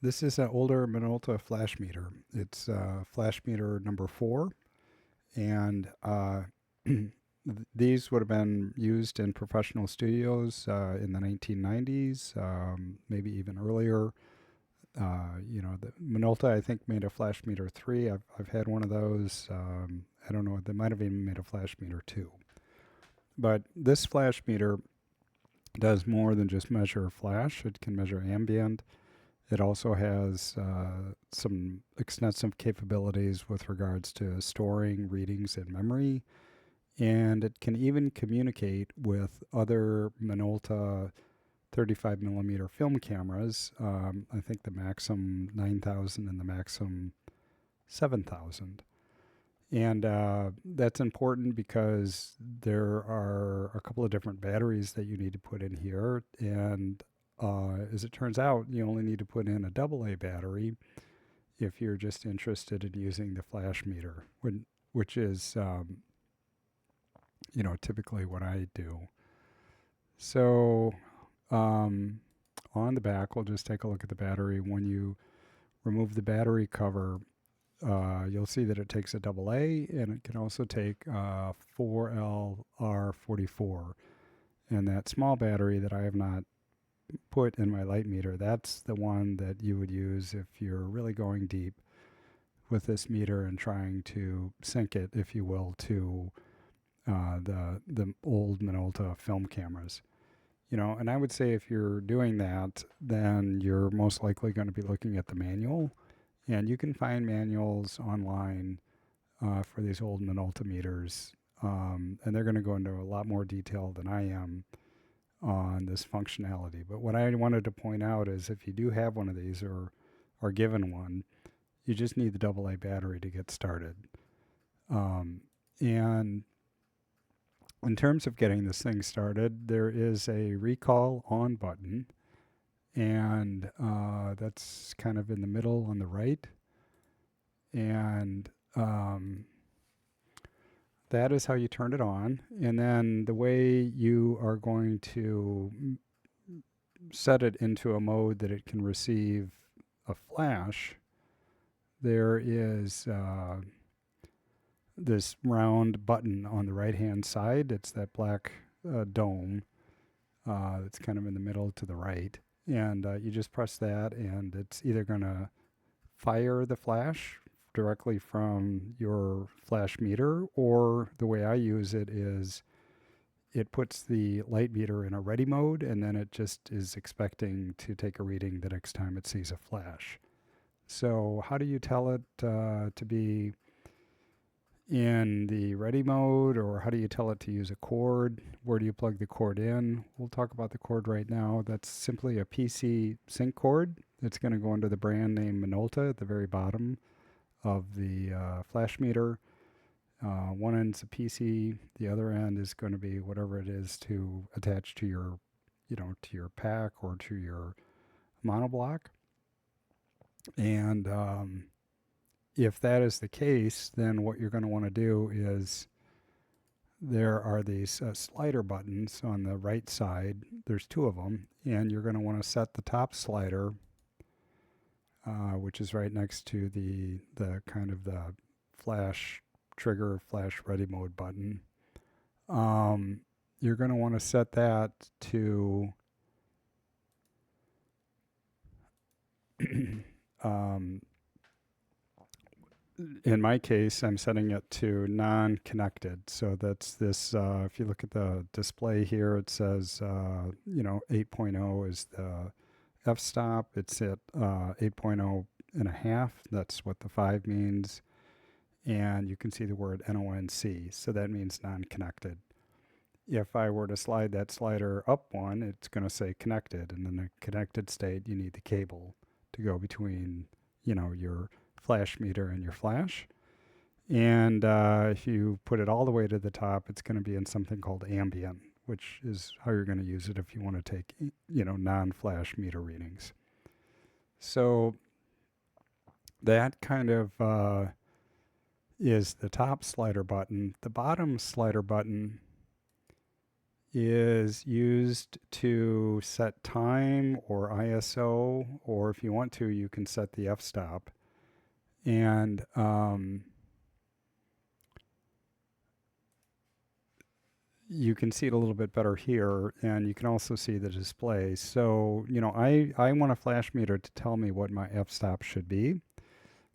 This is an older Minolta flash meter. It's flash meter number 4, and these would have been used in professional studios in the 1990s, maybe even earlier. The Minolta, I think, made a flash meter 3. I've had one of those. I don't know. They might have even made a flash meter 2. But this flash meter does more than just measure flash. It can measure ambient. It also has some extensive capabilities with regards to storing readings in memory, and it can even communicate with other Minolta 35 millimeter film cameras. I think the Maxim 9000 and the Maxim 7000. And that's important because there are a couple of different batteries that you need to put in here. And as it turns out, you only need to put in a AA battery if you're just interested in using the flash meter, which is, typically what I do. So on the back, we'll just take a look at the battery. When you remove the battery cover, you'll see that it takes a AA, and it can also take 4LR44. And that small battery that I have not put in my light meter, that's the one that you would use if you're really going deep with this meter and trying to sync it, if you will, to the old Minolta film cameras. And I would say if you're doing that, then you're most likely going to be looking at the manual, and you can find manuals online for these old Minolta meters, and they're going to go into a lot more detail than I am on this functionality. But what I wanted to point out is if you do have one of these or are given one, you just need the AA battery to get started. And in terms of getting this thing started, there is a recall on button, and that's kind of in the middle on the right. And that is how you turn it on. And then the way you are going to set it into a mode that it can receive a flash, there is this round button on the right hand side. It's that black dome that's kind of in the middle to the right. And you just press that, and it's either going to fire the flash directly from your flash meter, or the way I use it is it puts the light meter in a ready mode, and then it just is expecting to take a reading the next time it sees a flash. So, how do you tell it to be in the ready mode, or how do you tell it to use a cord? Where do you plug the cord in? We'll talk about the cord right now. That's simply a PC sync cord. It's going to go under the brand name Minolta at the very bottom of the flash meter. One end's a PC, the other end is going to be whatever it is to attach to your, to your pack or to your monoblock. And if that is the case, then what you're going to want to do is there are these slider buttons on the right side. There's two of them, and you're going to want to set the top slider, which is right next to the kind of the flash trigger, flash ready mode button. You're going to want to set that to in my case, I'm setting it to non-connected. So that's this, if you look at the display here, it says, 8.0 is the f-stop. It's at 8.0 and a half. That's what the 5 means. And you can see the word NONC. So that means non-connected. If I were to slide that slider up one, it's going to say connected. And in the connected state, you need the cable to go between, your flash meter and your flash. And if you put it all the way to the top, it's going to be in something called ambient, which is how you're going to use it if you want to take, non-flash meter readings. So that kind of is the top slider button. The bottom slider button is used to set time or ISO, or if you want to, you can set the f-stop. And you can see it a little bit better here, and you can also see the display. So, I want a flash meter to tell me what my f-stop should be.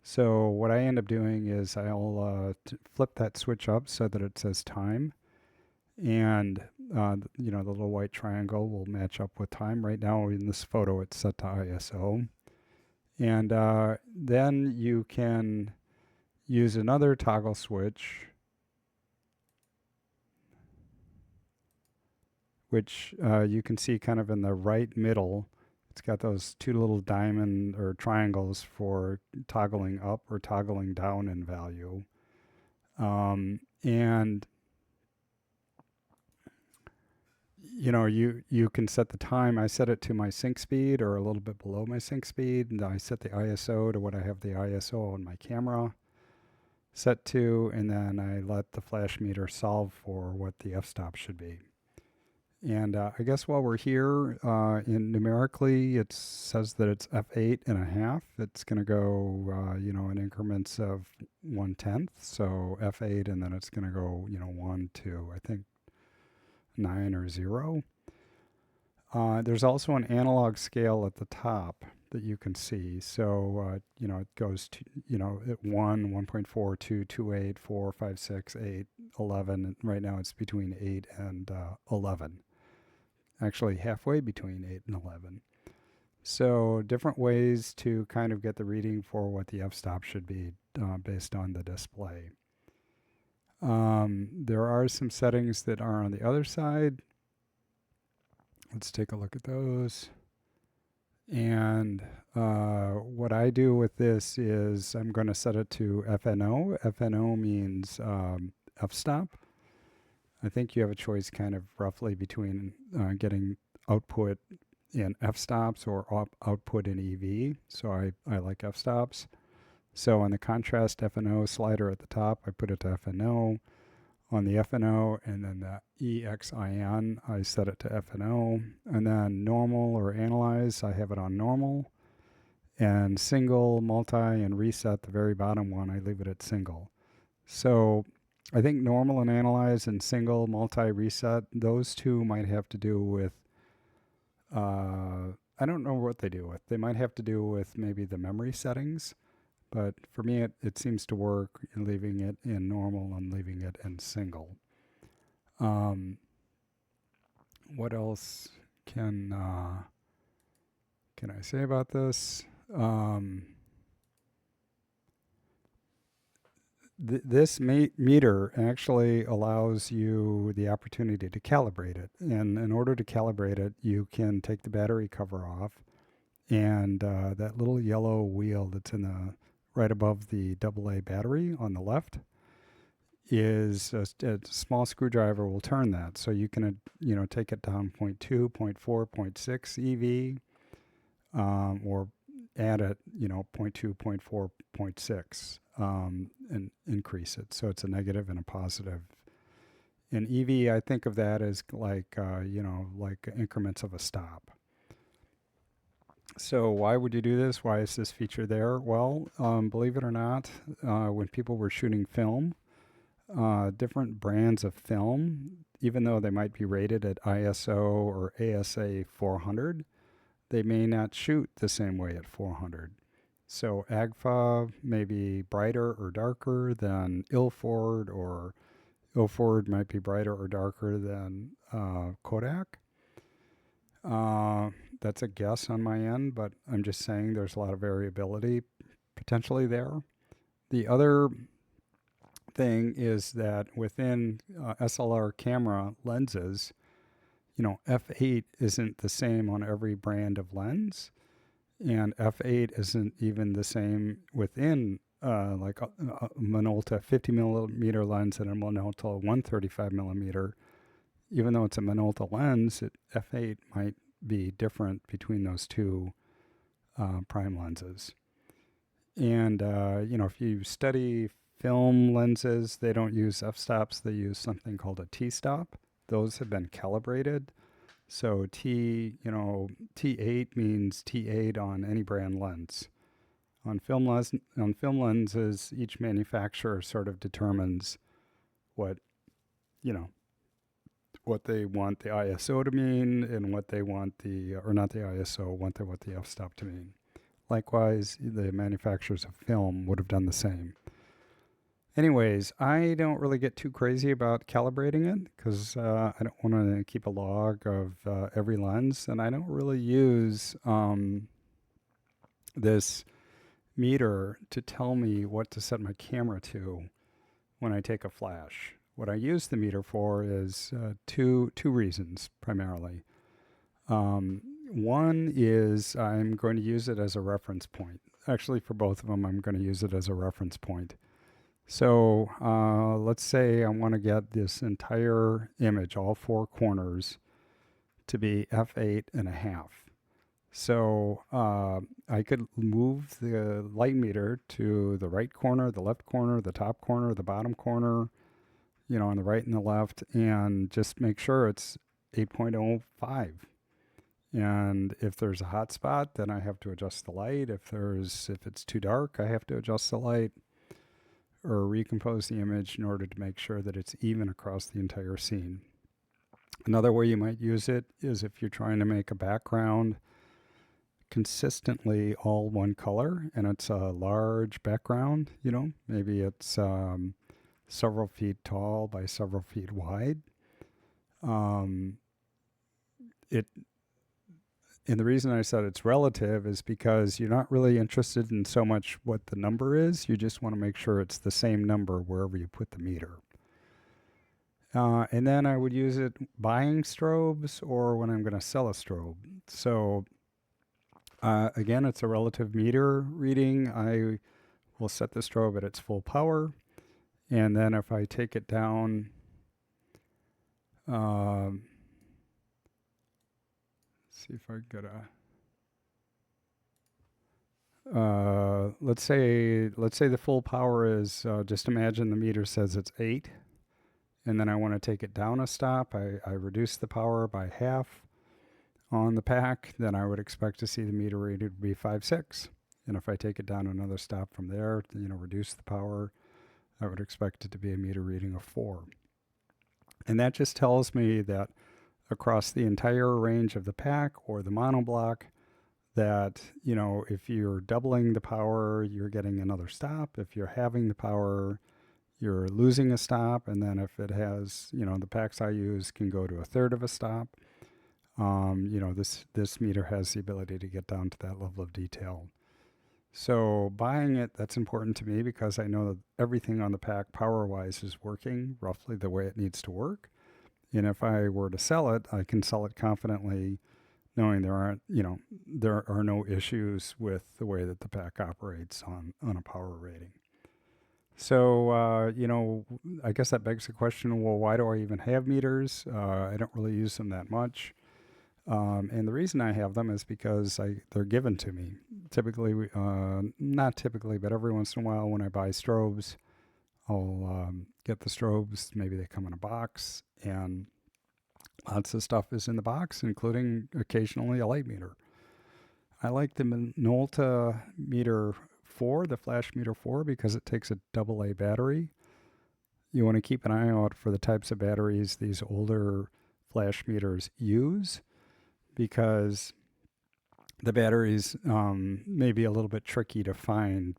So what I end up doing is I'll flip that switch up so that it says time, and the little white triangle will match up with time. Right now in this photo, it's set to ISO, and then you can use another toggle switch, which you can see kind of in the right middle. It's got those two little diamond or triangles for toggling up or toggling down in value. And you can set the time. I set it to my sync speed or a little bit below my sync speed, and I set the ISO to what I have the ISO on my camera set to, and then I let the flash meter solve for what the f-stop should be. And I guess while we're here, in numerically, it says that it's f8 and a half. It's going to go, in increments of 1/10. So f8, and then it's going to go, 1 to, I think, 9 or 0. There's also an analog scale at the top that you can see. So, it goes to, at 1, 1.4, 2, 2, 8, 4, 5, 6, 8, 11. And right now it's between 8 and 11. Actually, halfway between 8 and 11. So, different ways to kind of get the reading for what the f-stop should be based on the display. There are some settings that are on the other side. Let's take a look at those. And what I do with this is I'm going to set it to FNO. FNO means f-stop. I think you have a choice kind of roughly between getting output in f-stops or output in EV. So I like f-stops. So on the contrast FNO slider at the top, I put it to FNO. On the FNO, and then the EXIN, I set it to FNO. And then normal or analyze, I have it on normal. And single, multi, and reset, the very bottom one, I leave it at single. So I think normal and analyze and single, multi, reset, those two might have to do with, I don't know what they do with. They might have to do with maybe the memory settings. But for me, it seems to work in leaving it in normal and leaving it in single. What else can I say about this? This meter actually allows you the opportunity to calibrate it. And in order to calibrate it, you can take the battery cover off, and that little yellow wheel that's in the right above the AA battery on the left is a small screwdriver will turn that. So you can, take it down 0.2, 0.4, 0.6 EV, or add it, 0.2, 0.4, 0.6, and increase it. So it's a negative and a positive. In EV, I think of that as like, like increments of a stop. So why would you do this? Why is this feature there? Well, believe it or not, when people were shooting film, different brands of film, even though they might be rated at ISO or ASA 400, they may not shoot the same way at 400. So AGFA may be brighter or darker than Ilford, or Ilford might be brighter or darker than Kodak. That's a guess on my end, but I'm just saying there's a lot of variability potentially there. The other thing is that within SLR camera lenses, f8 isn't the same on every brand of lens, and f8 isn't even the same within like a Minolta 50 millimeter lens and a Minolta 135 millimeter. Even though it's a Minolta lens, f8 might be different between those two prime lenses. And, if you study film lenses, they don't use f-stops. They use something called a t-stop. those have been calibrated. So T8 means T8 on any brand lens. On film lenses, each manufacturer sort of determines what, you know, what they want the ISO to mean and what they want or not the ISO, what they want the f-stop to mean. Likewise, the manufacturers of film would have done the same. Anyways, I don't really get too crazy about calibrating it because I don't want to keep a log of every lens, and I don't really use this meter to tell me what to set my camera to when I take a flash. What I use the meter for is two reasons primarily. One is I'm going to use it as a reference point. Actually, for both of them, I'm going to use it as a reference point. So let's say I want to get this entire image, all four corners, to be f8.5. So I could move the light meter to the right corner, the left corner, the top corner, the bottom corner, on the right and the left, and just make sure it's 8.05. And if there's a hot spot, then I have to adjust the light. If it's too dark, I have to adjust the light or recompose the image in order to make sure that it's even across the entire scene. Another way you might use it is if you're trying to make a background consistently all one color and it's a large background, maybe it's several feet tall by several feet wide. And the reason I said it's relative is because you're not really interested in so much what the number is. You just want to make sure it's the same number wherever you put the meter. And then I would use it buying strobes or when I'm going to sell a strobe. So again, it's a relative meter reading. I will set the strobe at its full power. And then if I take it down, see if I get let's say the full power is, just imagine the meter says it's 8, and then I want to take it down a stop. I reduce the power by half on the pack, then I would expect to see the meter reading to be 5.6. And if I take it down another stop from there, reduce the power, I would expect it to be a meter reading of 4. And that just tells me that across the entire range of the pack or the monoblock, that, if you're doubling the power, you're getting another stop. If you're halving the power, you're losing a stop. And then if it has, the packs I use can go to a third of a stop. This meter has the ability to get down to that level of detail. So buying it, that's important to me because I know that everything on the pack power-wise is working roughly the way it needs to work. And if I were to sell it, I can sell it confidently knowing there are no issues with the way that the pack operates on a power rating. So, I guess that begs the question, well, why do I even have meters? I don't really use them that much. And the reason I have them is because they're given to me. Typically, not typically, but every once in a while when I buy strobes, I'll get the strobes. Maybe they come in a box, and lots of stuff is in the box, including occasionally a light meter. I like the Minolta meter 4, the flash meter 4, because it takes a AA battery. You want to keep an eye out for the types of batteries these older flash meters use, because the batteries may be a little bit tricky to find.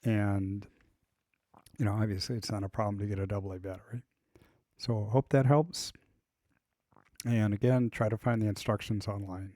And, obviously it's not a problem to get a AA battery. So hope that helps. And again, try to find the instructions online.